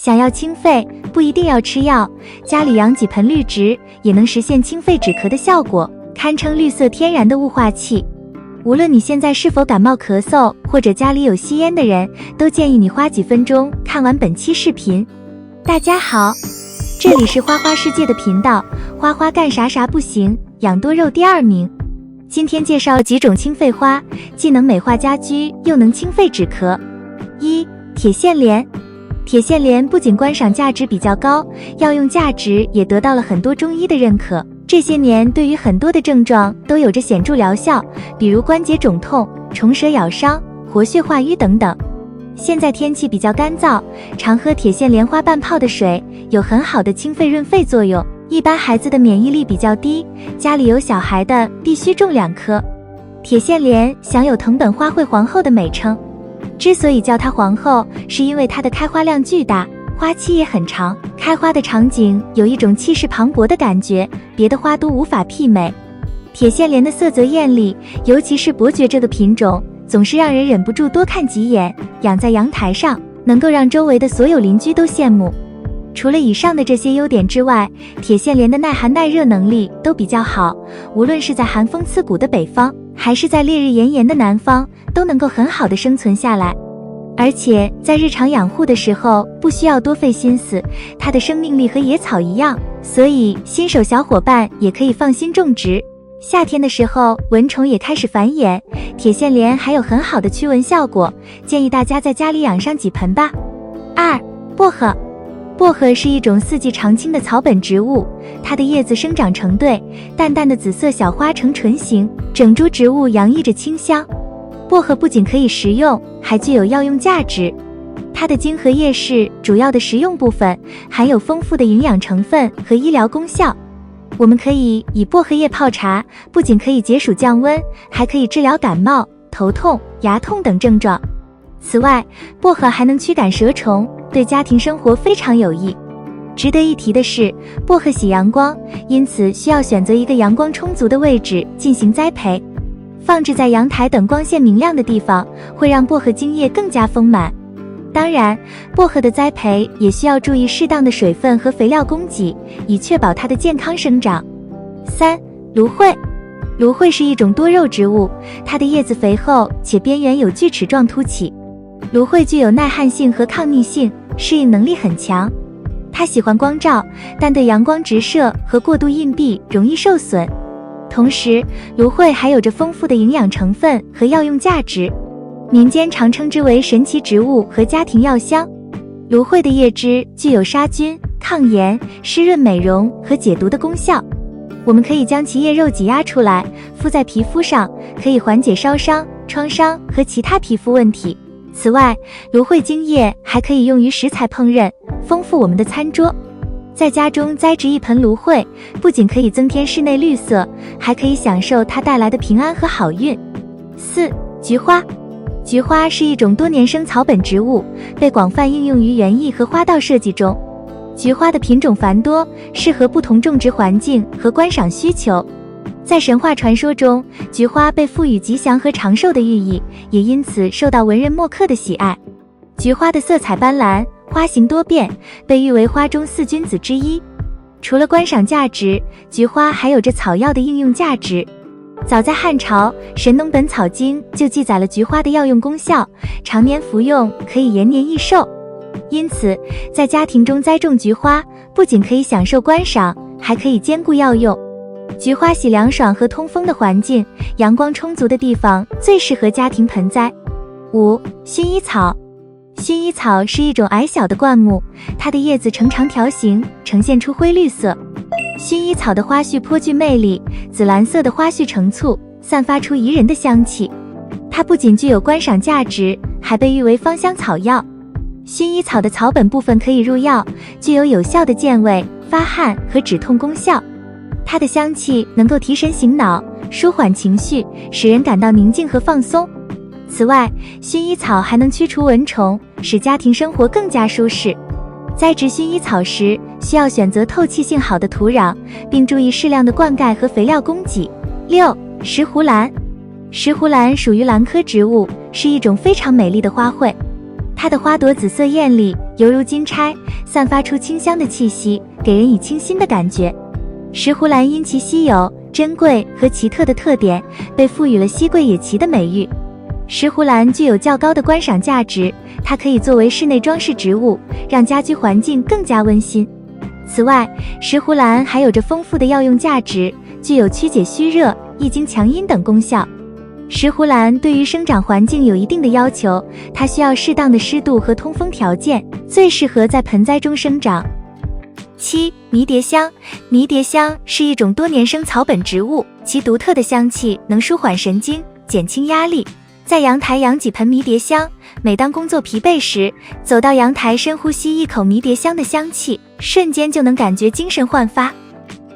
想要清肺，不一定要吃药，家里养几盆绿植也能实现清肺止咳的效果，堪称绿色天然的雾化器。无论你现在是否感冒咳嗽，或者家里有吸烟的人，都建议你花几分钟看完本期视频。大家好，这里是花花世界的频道，花花干啥啥不行，养多肉第2名。今天介绍几种清肺花，既能美化家居，又能清肺止咳。1. 铁线莲。铁线莲不仅观赏价值比较高，药用价值也得到了很多中医的认可。这些年对于很多的症状都有着显著疗效，比如关节肿痛、虫蛇咬伤、活血化瘀等等。现在天气比较干燥，常喝铁线莲花瓣泡的水，有很好的清肺润肺作用。一般孩子的免疫力比较低，家里有小孩的必须种2棵。铁线莲享有藤本花卉皇后的美称，之所以叫它皇后，是因为它的开花量巨大，花期也很长，开花的场景有一种气势磅礴的感觉，别的花都无法媲美。铁线莲的色泽艳丽，尤其是伯爵这个品种，总是让人忍不住多看几眼。养在阳台上，能够让周围的所有邻居都羡慕。除了以上的这些优点之外，铁线莲的耐寒耐热能力都比较好，无论是在寒风刺骨的北方，还是在烈日炎炎的南方，都能够很好的生存下来。而且在日常养护的时候不需要多费心思，它的生命力和野草一样，所以新手小伙伴也可以放心种植。夏天的时候蚊虫也开始繁衍，铁线莲还有很好的驱蚊效果，建议大家在家里养上几盆吧。2. 薄荷。薄荷是一种4季常青的草本植物，它的叶子生长成对，淡淡的紫色小花呈唇形，整株植物洋溢着清香。薄荷不仅可以食用，还具有药用价值。它的茎和叶是主要的食用部分，含有丰富的营养成分和医疗功效。我们可以以薄荷叶泡茶，不仅可以解暑降温，还可以治疗感冒、头痛、牙痛等症状。此外，薄荷还能驱赶蛇虫，对家庭生活非常有益。值得一提的是，薄荷喜阳光，因此需要选择一个阳光充足的位置进行栽培。放置在阳台等光线明亮的地方，会让薄荷茎叶更加丰满。当然，薄荷的栽培也需要注意适当的水分和肥料供给，以确保它的健康生长。3. 芦荟。芦荟是一种多肉植物，它的叶子肥厚且边缘有锯齿状凸起。芦荟具有耐旱性和抗逆性，适应能力很强。它喜欢光照，但对阳光直射和过度隐蔽容易受损。同时，芦荟还有着丰富的营养成分和药用价值，民间常称之为神奇植物和家庭药香。芦荟的叶汁具有杀菌、抗炎、湿润美容和解毒的功效。我们可以将其叶肉挤压出来，敷在皮肤上，可以缓解烧伤、创伤和其他皮肤问题。此外，芦荟茎叶还可以用于食材烹饪，丰富我们的餐桌。在家中栽植一盆芦荟，不仅可以增添室内绿色，还可以享受它带来的平安和好运。4. 菊花。菊花是一种多年生草本植物，被广泛应用于园艺和花道设计中。菊花的品种繁多，适合不同种植环境和观赏需求。在神话传说中，菊花被赋予吉祥和长寿的寓意，也因此受到文人墨客的喜爱。菊花的色彩斑斓，花型多变，被誉为花中4君子之一。除了观赏价值，菊花还有着草药的应用价值。早在汉朝，《神农本草经》就记载了菊花的药用功效，常年服用可以延年益寿。因此，在家庭中栽种菊花，不仅可以享受观赏，还可以兼顾药用。菊花喜凉爽和通风的环境，阳光充足的地方最适合家庭盆栽。5. 薰衣草。薰衣草是一种矮小的灌木，它的叶子呈长条形，呈现出灰绿色。薰衣草的花序颇具魅力，紫蓝色的花序成簇，散发出宜人的香气。它不仅具有观赏价值，还被誉为芳香草药。薰衣草的草本部分可以入药，具有有效的健胃、发汗和止痛功效。它的香气能够提神醒脑，舒缓情绪，使人感到宁静和放松。此外，薰衣草还能驱除蚊虫，使家庭生活更加舒适。栽植薰衣草时，需要选择透气性好的土壤，并注意适量的灌溉和肥料供给。6. 石斛兰。石斛兰属于兰科植物，是一种非常美丽的花卉。它的花朵紫色艳丽，犹如金钗，散发出清香的气息，给人以清新的感觉。石斛兰因其稀有、珍贵和奇特的特点，被赋予了稀贵野奇的美誉。石斛兰具有较高的观赏价值，它可以作为室内装饰植物，让家居环境更加温馨。此外，石斛兰还有着丰富的药用价值，具有驱解虚热、益精强阴等功效。石斛兰对于生长环境有一定的要求，它需要适当的湿度和通风条件，最适合在盆栽中生长。7. 迷迭香。迷迭香是一种多年生草本植物，其独特的香气能舒缓神经，减轻压力。在阳台养几盆迷迭香，每当工作疲惫时，走到阳台深呼吸一口迷迭香的香气，瞬间就能感觉精神焕发。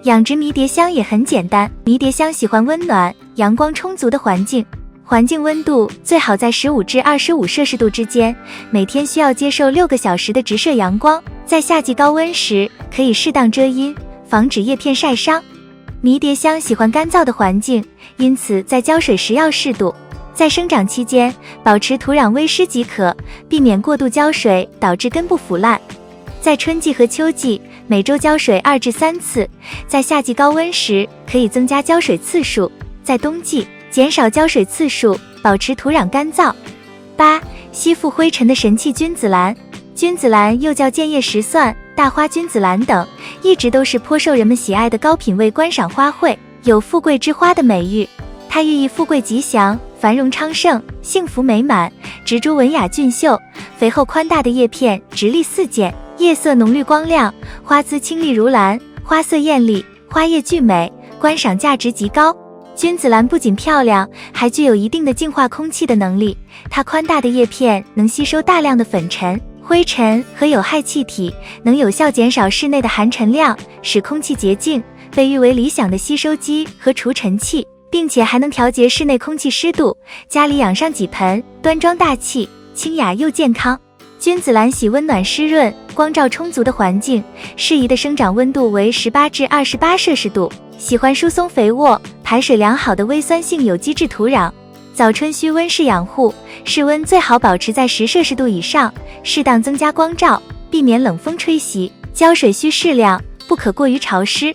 养殖迷迭香也很简单，迷迭香喜欢温暖、阳光充足的环境，环境温度最好在15至25摄氏度之间，每天需要接受6个小时的直射阳光。在夏季高温时，可以适当遮阴，防止叶片晒伤。迷迭香喜欢干燥的环境，因此在浇水时要适度。在生长期间，保持土壤微湿即可，避免过度浇水导致根部腐烂。在春季和秋季，每周浇水2至3次，在夏季高温时可以增加浇水次数，在冬季减少浇水次数，保持土壤干燥。8. 吸附灰尘的神器君子兰。君子兰又叫剑叶石蒜、大花君子兰等，一直都是颇受人们喜爱的高品位观赏花卉，有富贵之花的美誉。它寓意富贵吉祥、繁荣昌盛、幸福美满，植株文雅俊秀，肥厚宽大的叶片直立4件，叶色浓绿光亮，花姿清丽如兰，花色艳丽，花叶巨美，观赏价值极高。君子兰不仅漂亮，还具有一定的净化空气的能力。它宽大的叶片能吸收大量的粉尘、灰尘和有害气体，能有效减少室内的含尘量，使空气洁净，被誉为理想的吸收机和除尘器，并且还能调节室内空气湿度。家里养上几盆，端庄大气，清雅又健康。君子兰喜温暖湿润、光照充足的环境，适宜的生长温度为18至28摄氏度，喜欢疏松肥沃、排水良好的微酸性有机质土壤。早春需温室养护，室温最好保持在10摄氏度以上，适当增加光照，避免冷风吹袭。浇水需适量，不可过于潮湿。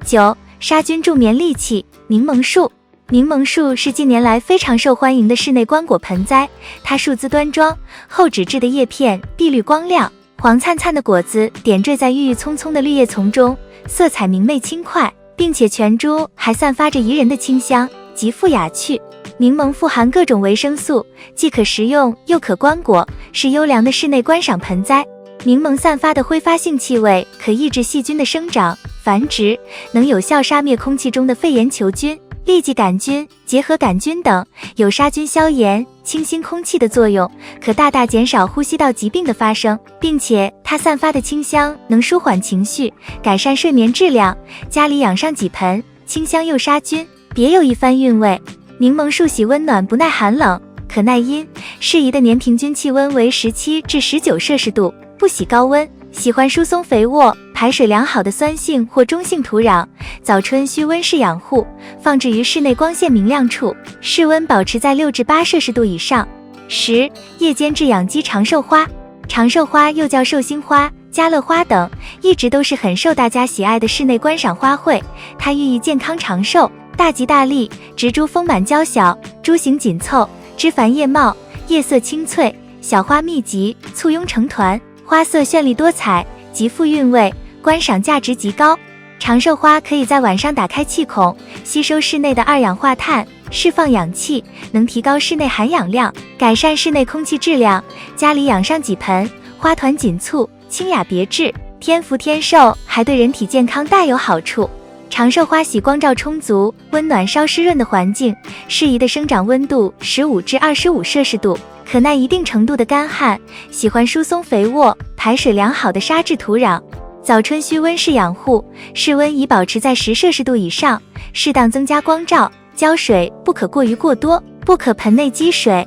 9. 杀菌助眠利器。柠檬树。柠檬树是近年来非常受欢迎的室内观果盆栽，它树姿端庄，厚纸质的叶片碧绿光亮，黄灿灿的果子点缀在郁郁葱葱的绿叶丛中，色彩明媚轻快，并且全株还散发着宜人的清香，极富雅趣。柠檬富含各种维生素，既可食用又可观果，是优良的室内观赏盆栽。柠檬散发的挥发性气味可抑制细菌的生长、繁殖，能有效杀灭空气中的肺炎球菌、痢疾杆菌、结核杆菌等，有杀菌消炎、清新空气的作用，可大大减少呼吸道疾病的发生，并且它散发的清香能舒缓情绪，改善睡眠质量。家里养上几盆，清香又杀菌，别有一番韵味。柠檬树喜温暖，不耐寒冷，可耐阴，适宜的年平均气温为17至19摄氏度，不喜高温，喜欢疏松肥沃、排水良好的酸性或中性土壤。早春需温室养护，放置于室内光线明亮处，室温保持在6至8摄氏度以上。10. 夜间制养鸡长寿花。长寿花又叫寿星花、家乐花等，一直都是很受大家喜爱的室内观赏花卉。它寓意健康长寿、大吉大利，植株丰满娇小，株形紧凑，枝繁叶茂，叶色清脆，小花密集，簇拥成团，花色绚丽多彩，极富韵味，观赏价值极高。长寿花可以在晚上打开气孔，吸收室内的二氧化碳，释放氧气，能提高室内含氧量，改善室内空气质量。家里养上几盆，花团锦簇，清雅别致，天福天寿，还对人体健康大有好处。长寿花喜光照充足、温暖稍湿润的环境，适宜的生长温度15至25摄氏度，可耐一定程度的干旱，喜欢疏松肥沃、排水良好的沙质土壤。早春需温室养护，室温宜保持在10摄氏度以上，适当增加光照，浇水不可过于过多，不可盆内积水。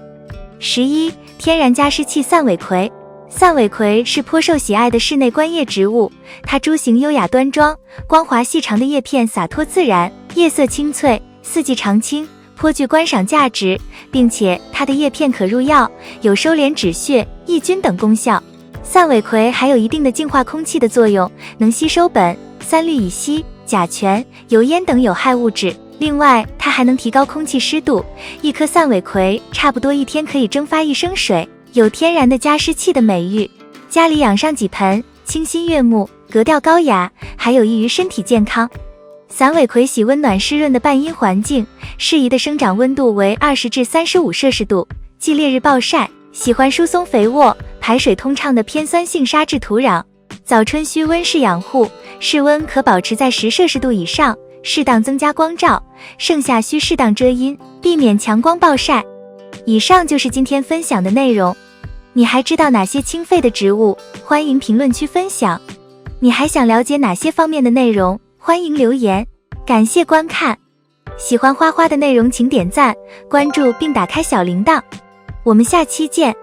11. 天然加湿器散尾葵。散尾葵是颇受喜爱的室内观叶植物，它株形优雅端庄，光滑细长的叶片洒脱自然，叶色清脆，四季常青，颇具观赏价值，并且它的叶片可入药，有收敛止血、抑菌等功效。散尾葵还有一定的净化空气的作用，能吸收苯、三氯乙烯、甲醛、油烟等有害物质。另外，它还能提高空气湿度。一颗散尾葵差不多一天可以蒸发1升水，有天然的加湿器的美誉。家里养上几盆，清新悦目，格调高雅，还有益于身体健康。散尾葵喜温暖湿润的半阴环境，适宜的生长温度为20至35摄氏度，忌烈日暴晒，喜欢疏松肥沃、排水通畅的偏酸性沙质土壤。早春需温室养护，室温可保持在10摄氏度以上，适当增加光照，盛夏需适当遮阴，避免强光暴晒。以上就是今天分享的内容。你还知道哪些清肺的植物？欢迎评论区分享。你还想了解哪些方面的内容？欢迎留言。感谢观看，喜欢花花的内容请点赞、关注并打开小铃铛。我们下期见。